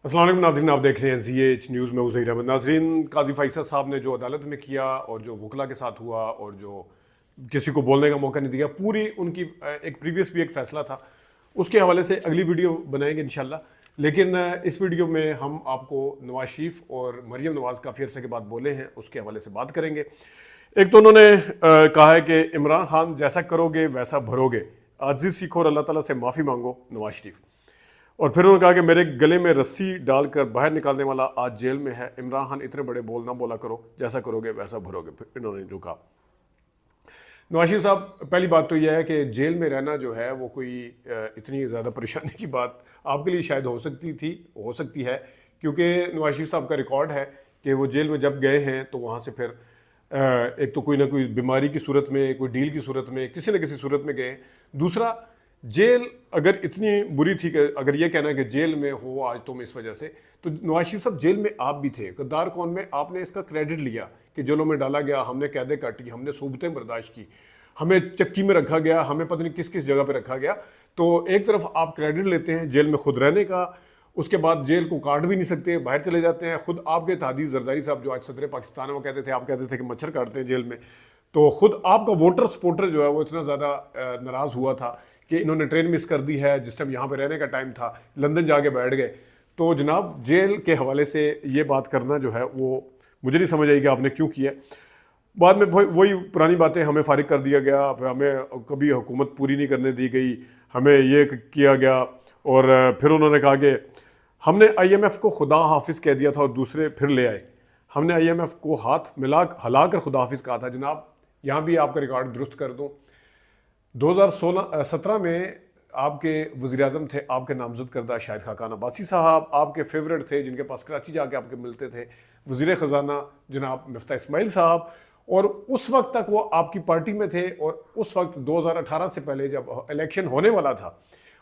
अस्सलाम वालेकुम नाज़रीन, आप देख रहे हैं ZH न्यूज़ में उज़ैर अहमद। नाज़रीन, काजी फैसल साहब ने जो अदालत में किया और जो वकला के साथ हुआ और जो किसी को बोलने का मौका नहीं दिया, पूरी उनकी एक प्रीवियस भी एक फ़ैसला था, उसके हवाले से अगली वीडियो बनाएंगे इंशाल्लाह। लेकिन इस वीडियो में हम आपको नवाज शरीफ और मरीम नवाज़ काफ़ी अरसे के बाद बोले हैं, उसके हवाले से बात करेंगे। एक तो उन्होंने कहा है कि इमरान खान जैसा करोगे वैसा भरोगे, आजिज़ सीखो और अल्लाह ताला से माफ़ी मांगो नवाज शरीफ। और फिर उन्होंने कहा कि मेरे गले में रस्सी डालकर बाहर निकालने वाला आज जेल में है। इमरान खान इतने बड़े बोल ना बोला करो, जैसा करोगे वैसा भरोगे। फिर इन्होंने जो कहा, नवाज शरीफ साहब, पहली बात तो यह है कि जेल में रहना जो है वो कोई इतनी ज़्यादा परेशानी की बात आपके लिए शायद हो सकती है, क्योंकि नवाज शरीफ साहब का रिकॉर्ड है कि वो जेल में जब गए हैं तो वहाँ से फिर एक तो कोई ना कोई बीमारी की सूरत में, कोई डील की सूरत में, किसी न किसी सूरत में गए। दूसरा, जेल अगर इतनी बुरी थी कि अगर ये कहना है कि जेल में हो आज तुम इस वजह से, तो नवाज शरीफ साहब जेल में आप भी थे। गद्दार कौन में आपने इसका क्रेडिट लिया कि जेलों में डाला गया, हमने कैदे काटी, हमने सूबतें बर्दाश्त की, हमें चक्की में रखा गया, हमें पता नहीं किस किस जगह पे रखा गया। तो एक तरफ आप क्रेडिट लेते हैं जेल में खुद रहने का, उसके बाद जेल को काट भी नहीं सकते, बाहर चले जाते हैं। खुद आपके तहदीर जरदारी साहब जो आज सदर पाकिस्तान है, वो कहते थे, आप कहते थे कि मच्छर काटते हैं जेल में। तो खुद आपका वोटर सपोर्टर जो है वो इतना ज़्यादा नाराज़ हुआ था कि इन्होंने ट्रेन मिस कर दी है, जिस टाइम यहाँ पे रहने का टाइम था, लंदन जाके बैठ गए। तो जनाब, जेल के हवाले से ये बात करना जो है वो मुझे नहीं समझ आई कि आपने क्यों किया। बाद में वही पुरानी बातें, हमें फारिग कर दिया गया, हमें कभी हुकूमत पूरी नहीं करने दी गई, हमें ये किया गया। और फिर उन्होंने कहा कि हमने IMF को खुदा हाफिज़ कह दिया था और दूसरे फिर ले आए। हमने IMF को हाथ हिलाकर खुदा हाफिज़ कहा था। जनाब, यहाँ भी आपका रिकॉर्ड दुरुस्त कर दूँ, 2017 में आपके वज़ीर-ए-आज़म थे आपके नामज़द करदा शाहिद खाकान अब्बासी साहब, आपके फेवरेट थे जिनके पास कराची जाके आपके मिलते थे वज़ीर ख़जाना जनाब मिफ्ता इस्माइल साहब, और उस वक्त तक वो आपकी पार्टी में थे। और उस वक्त 2018 से पहले जब इलेक्शन होने वाला था,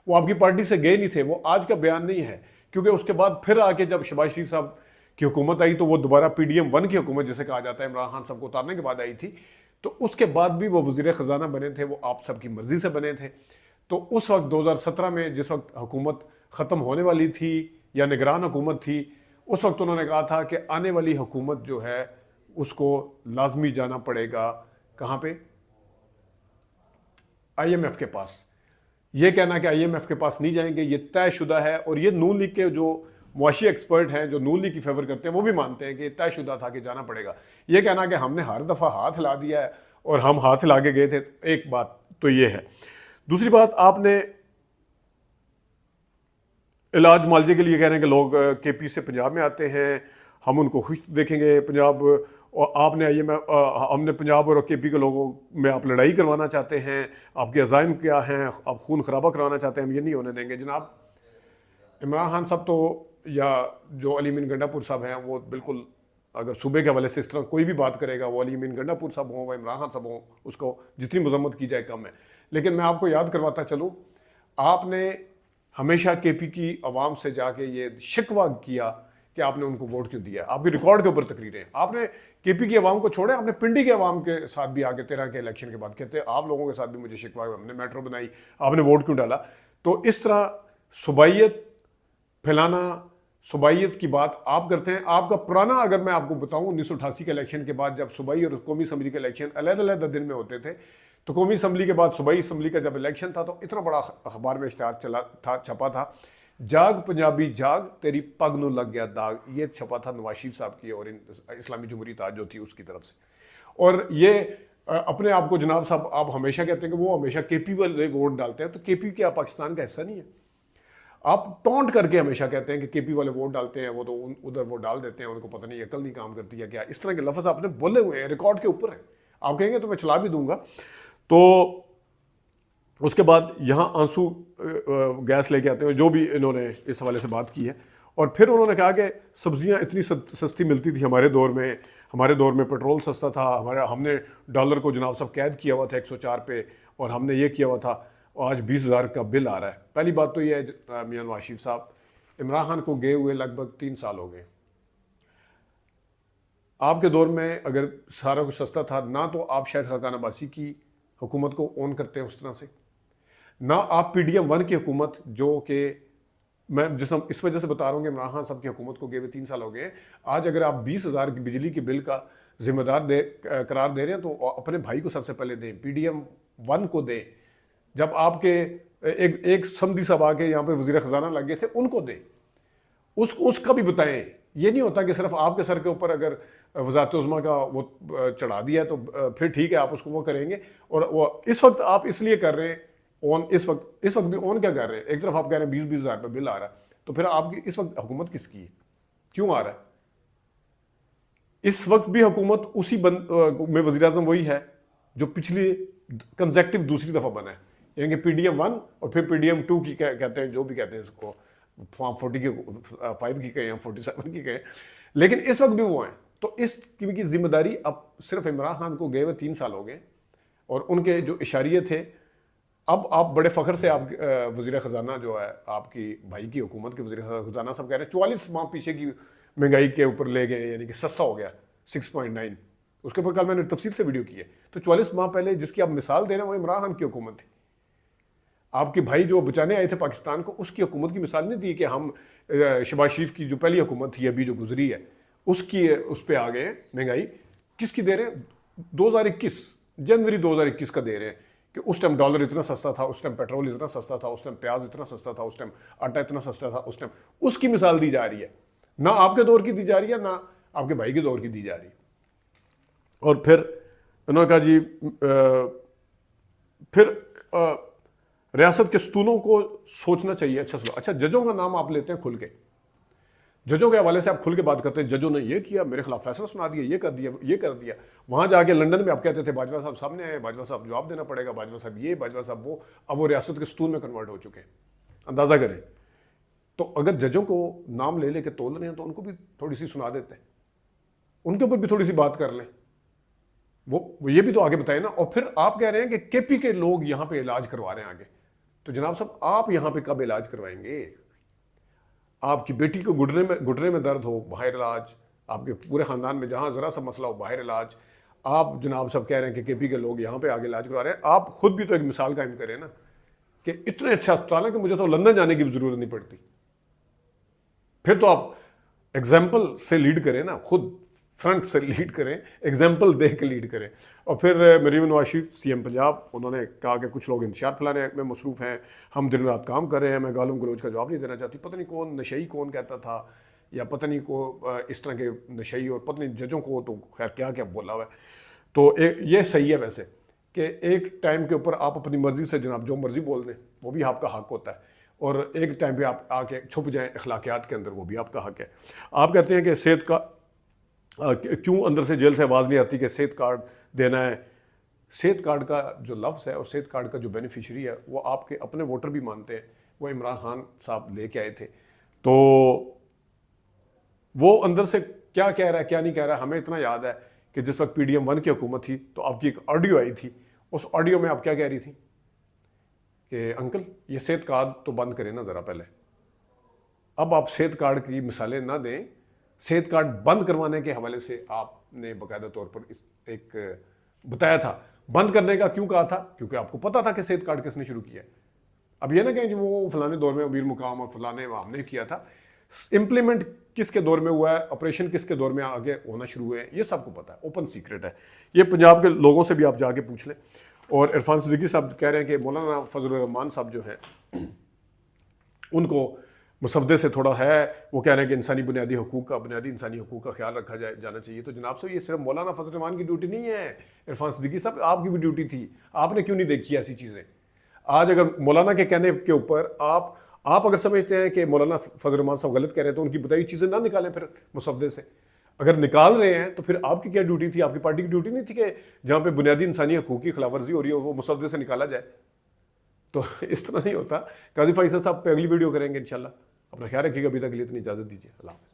वो आपकी पार्टी से गए नहीं थे। वो आज का बयान नहीं है, क्योंकि उसके बाद फिर आके जब शहबाज शरीफ साहब की हुकूमत आई तो वो दोबारा PDM 1 की हुकूमत जिसे कहा जाता है, इमरान खान साहब को उतारने के बाद आई थी। तो उसके बाद भी वो वज़ीर ख़जाना बने थे, वो आप सबकी मर्ज़ी से बने थे। तो उस वक्त 2017 में जिस वक्त हुकूमत ख़त्म होने वाली थी या निगरान हुकूमत थी, उस वक्त उन्होंने कहा था कि आने वाली हुकूमत जो है उसको लाजमी जाना पड़ेगा कहाँ पे, IMF के पास। ये कहना कि IMF के पास नहीं जाएंगे ये तयशुदा है। और ये नून लीग के जो मुआशी एक्सपर्ट हैं जो नून लीग की फेवर करते हैं वो भी मानते हैं कि तयशुदा था कि जाना पड़ेगा। ये कहना कि हमने हर दफ़ा हाथ हिला दिया है और हम हाथ हिला के गए थे, एक बात तो ये है। दूसरी बात, आपने इलाज मुआवजे के लिए कह रहे हैं कि लोग KP से पंजाब में आते हैं, हम उनको खुश देखेंगे पंजाब, और आपने हमने पंजाब और KP के लोगों में आप लड़ाई करवाना चाहते हैं, आपके अज़ाइम क्या हैं, आप खून खराबा करवाना चाहते हैं, हम ये नहीं होने देंगे। जनाब, इमरान खान साहब तो या जो अली अमीन गंडापुर साहब हैं, वो बिल्कुल अगर सूबे के हवाले से इस तरह कोई भी बात करेगा, वो अली अमीन गंडापुर साहब हों व इमरान खान साहब हों, उसको जितनी मजम्मत की जाए कम है। लेकिन मैं आपको याद करवाता चलूँ, आपने हमेशा KP की आवाम से जाके ये शिकवा किया कि आपने उनको वोट क्यों दिया। आपके रिकॉर्ड के ऊपर तकरीरें, आपने KP की आवाम को छोड़े, आपने पिंडी के आवाम के साथ भी आके 13 के इलेक्शन के बाद कहते आप लोगों के साथ भी मुझे शिकवा, हमने मेट्रो बनाई, आपने वोट क्यों डाला। तो इस तरह सुबाइयत फैलाना, सुबाइयत की बात आप करते हैं। आपका पुराना अगर मैं आपको बताऊं, 1988 के इलेक्शन के बाद जब सूबाई और कौमी असम्बली के इलेक्शन अलग-अलग दिन में होते थे, तो कौमी असम्बली के बाद सूबाई असम्बली का जब इलेक्शन था तो इतना बड़ा अखबार में इश्तिहार छपा था, जाग पंजाबी जाग तेरी पग नू लग गया दाग। ये छपा था नवाज शरीफ साहब की और इस्लामी जमहूरियत आज जो थी उसकी तरफ से। और ये अपने आप को जनाब साहब आप हमेशा कहते हैं कि वो हमेशा KP वाले वोट डालते हैं, तो KP क्या पाकिस्तान का हिस्सा नहीं है? आप टॉन्ट करके हमेशा कहते हैं कि KP वाले वोट डालते हैं, वो तो उधर वो डाल देते हैं, उनको पता नहीं अकल नहीं काम करती है क्या। इस तरह के लफ्ज़ आपने बोले हुए हैं, रिकॉर्ड के ऊपर है। आप कहेंगे तो मैं चला भी दूंगा। तो उसके बाद यहाँ आंसू गैस लेके आते हैं, जो भी इन्होंने इस हवाले से बात की है। और फिर उन्होंने कहा कि सब्जियाँ इतनी सस्ती मिलती थी हमारे दौर में पेट्रोल सस्ता था, हमने डॉलर को जनाब साहब कैद किया हुआ था 104 पे, और हमने ये किया हुआ था, आज 20,000 का बिल आ रहा है। पहली बात तो ये है मियां नवाज शरीफ साहब, इमरान खान को गए हुए लगभग 3 साल हो गए। आपके दौर में अगर सारा कुछ सस्ता था, ना तो आप शाहिद खाकान अब्बासी की हुकूमत को ओन करते हैं उस तरह से, ना आप PDM 1 की हुकूमत जो कि میں اس وجہ سے بتا رہا ہوں کہ عمران خان صاحب کی حکومت کو گئے ہوئے 3 سال ہو گئے. آج اگر آپ 20,000 کی بجلی کے بل کا ذمہ دار قرار دے رہے ہیں تو اپنے بھائی کو سب سے پہلے دیں, PDM-1 کو دیں. جب آپ کے ایک سمدھی صاحب آ کے یہاں پہ وزیر خزانہ لگ گئے تھے, ان کو دیں, اس کا بھی بتائیں. یہ نہیں ہوتا کہ صرف آپ کے سر کے اوپر اگر وزارت عظمیٰ کا وہ چڑھا دیا ہے تو پھر ٹھیک ہے آپ اس کو وہ کریں گے. اور وہ اس وقت آپ اس لیے کر رہے ہیں اس وقت بھی اون کیا کر رہے ہیں. ایک طرف آپ کہہ رہے ہیں 20,000 روپے بل آ رہا ہے, تو پھر آپ کی اس وقت حکومت کس کی ہے, کیوں آ رہا ہے؟ اس وقت بھی حکومت اسی میں وزیر اعظم وہی ہے جو پچھلی کنزیکٹو دوسری دفعہ بنا ہے, یعنی کہ PDM-1 اور پھر PDM-2 کی کہتے ہیں, جو بھی کہتے ہیں اس کو, فارم 40 کی 5 کی کہیں, 47 کی کہیں, لیکن اس وقت بھی وہ ہیں. تو اس کی ذمہ داری اب صرف عمران خان کو گئے ہوئے 3 سال ہو گئے, اور ان کے جو اشاریے تھے, اب آپ بڑے فخر سے آپ وزیر خزانہ جو ہے آپ کی بھائی کی حکومت کے وزیر خزانہ صاحب کہہ رہے ہیں 44 ماہ پیچھے کی مہنگائی کے اوپر لے گئے, یعنی کہ سستا ہو گیا 6.9. اس کے اوپر کل میں نے تفصیل سے ویڈیو کی ہے. تو 44 ماہ پہلے جس کی آپ مثال دے رہے ہیں وہ عمران خان کی حکومت تھی. آپ کے بھائی جو بچانے آئے تھے پاکستان کو, اس کی حکومت کی مثال نہیں دی کہ ہم شہباز شریف کی جو پہلی حکومت تھی ابھی جو گزری ہے اس پہ آ گئے. مہنگائی کس کی دے رہے ہیں؟ 2021 جنوری 2021 کا دے رہے ہیں کہ اس ٹائم ڈالر اتنا سستا تھا, اس ٹائم پیٹرول اتنا سستا تھا, اس ٹائم پیاز اتنا سستا تھا, اس ٹائم آٹا اتنا سستا تھا, اس ٹائم. اس کی مثال دی جا رہی ہے, نہ آپ کے دور کی دی جا رہی ہے, نہ آپ کے بھائی کے دور کی دی جا رہی ہے. اور پھر انہوں نے کہا جی پھر ریاست کے ستونوں کو سوچنا چاہیے. اچھا ججوں کا نام آپ لیتے ہیں کھل کے, ججوں کے حوالے سے آپ کھل کے بات کرتے ہیں, ججوں نے یہ کیا, میرے خلاف فیصلہ سنا دیا, یہ کر دیا. وہاں جا کے لندن میں آپ کہتے تھے باجوہ صاحب سامنے آئے, باجوہ صاحب جواب دینا پڑے گا, باجوہ صاحب یہ, باجوہ صاحب وہ. اب وہ ریاست کے ستون میں کنورٹ ہو چکے ہیں, اندازہ کریں. تو اگر ججوں کو نام لے کے تول رہے ہیں تو ان کو بھی تھوڑی سی سنا دیتے ہیں, ان کے اوپر بھی تھوڑی سی بات کر لیں. وہ یہ بھی تو آگے بتائیں نا. اور پھر آپ کہہ رہے ہیں کہ KP کے لوگ یہاں پہ علاج کروا رہے ہیں آگے. تو جناب صاحب آپ یہاں پہ کب علاج کروائیں گے؟ آپ کی بیٹی کو گھٹنے میں درد ہو, باہر علاج. آپ کے پورے خاندان میں جہاں ذرا سا مسئلہ ہو, باہر علاج. آپ جناب صاحب کہہ رہے ہیں کہ KP کے لوگ یہاں پہ آگے علاج کروا رہے ہیں. آپ خود بھی تو ایک مثال قائم کریں نا کہ اتنے اچھا اسپتال ہے کہ مجھے تو لندن جانے کی بھی ضرورت نہیں پڑتی. پھر تو آپ ایگزامپل سے لیڈ کریں نا, خود فرنٹ سے لیڈ کریں, ایگزامپل دے کے لیڈ کریں. اور پھر مریم نواز شریف CM پنجاب, انہوں نے کہا کہ کچھ لوگ انتشار پھیلانے میں مصروف ہیں, ہم دن رات کام کر رہے ہیں. میں گالم گلوچ کا جواب نہیں دینا چاہتی. پتہ نہیں کون نشئی کون کہتا تھا, یا پتہ نہیں کو اس طرح کے نشئی, اور پتہ نہیں ججوں کو تو خیر کیا بولا ہوا ہے. تو یہ صحیح ہے ویسے کہ ایک ٹائم کے اوپر آپ اپنی مرضی سے جناب جو مرضی بول دیں, وہ بھی آپ کا حق ہوتا ہے. اور ایک ٹائم پہ آپ آ کے چھپ جائیں اخلاقیات کے اندر, وہ بھی آپ کا حق ہے. آپ کہتے ہیں کہ صحت کا کیوں اندر سے جیل سے آواز نہیں آتی کہ صحت کارڈ دینا ہے. صحت کارڈ کا جو لفظ ہے اور صحت کارڈ کا جو بینیفیشری ہے وہ آپ کے اپنے ووٹر بھی مانتے ہیں. وہ عمران خان صاحب لے کے آئے تھے, تو وہ اندر سے کیا کہہ رہا ہے کیا نہیں کہہ رہا ہے. ہمیں اتنا یاد ہے کہ جس وقت PDM-1 کی حکومت تھی تو آپ کی ایک آڈیو آئی تھی. اس آڈیو میں آپ کیا کہہ رہی تھی کہ انکل یہ صحت کارڈ تو بند کریں نا ذرا پہلے. اب آپ صحت کارڈ کی مثالیں نہ دیں. صحت کارڈ بند کروانے کے حوالے سے آپ نے باقاعدہ طور پر ایک بتایا تھا. بند کرنے کا کیوں کہا تھا؟ کیونکہ آپ کو پتا تھا کہ صحت کارڈ کس نے شروع کیا ہے. اب یہ نہ کہیں کہ وہ فلانے دور میں امیر مقام اور فلانے ہم نے کیا تھا. امپلیمنٹ کس کے دور میں ہوا ہے, آپریشن کس کے دور میں آگے ہونا شروع ہوئے ہیں, یہ سب کو پتا ہے, اوپن سیکرٹ ہے. یہ پنجاب کے لوگوں سے بھی آپ جا کے پوچھ لیں. اور عرفان صدیقی صاحب کہہ رہے ہیں کہ مولانا فضل الرحمان صاحب جو ہیں ان کو مصفدے سے تھوڑا ہے, وہ کہہ رہے ہیں کہ بنیادی انسانی حقوق کا خیال رکھا جانا چاہیے. تو جناب صاحب یہ صرف مولانا فضل الرحمان کی ڈیوٹی نہیں ہے, عرفان صدیقی صاحب آپ کی بھی ڈیوٹی تھی. آپ نے کیوں نہیں دیکھی ایسی چیزیں؟ آج اگر مولانا کے کہنے کے اوپر آپ اگر سمجھتے ہیں کہ مولانا فضل الرحمان صاحب غلط کہہ رہے ہیں تو ان کی بتائی چیزیں نہ نکالیں پھر مصفدے سے. اگر نکال رہے ہیں تو پھر آپ کی کیا ڈیوٹی تھی؟ آپ کی پارٹی کی ڈیوٹی نہیں تھی کہ جہاں پہ بنیادی انسانی حقوق کی خلاف ورزی ہو رہی ہے وہ مصفدے سے نکالا جائے؟ تو اس طرح نہیں ہوتا. قاضی فیصل صاحب پہ اگلی ویڈیو کریں گے انشاءاللہ. اپنا خیال رکھیے گا. ابھی تک کے لیے اتنی اجازت دیجیے. اللہ حافظ.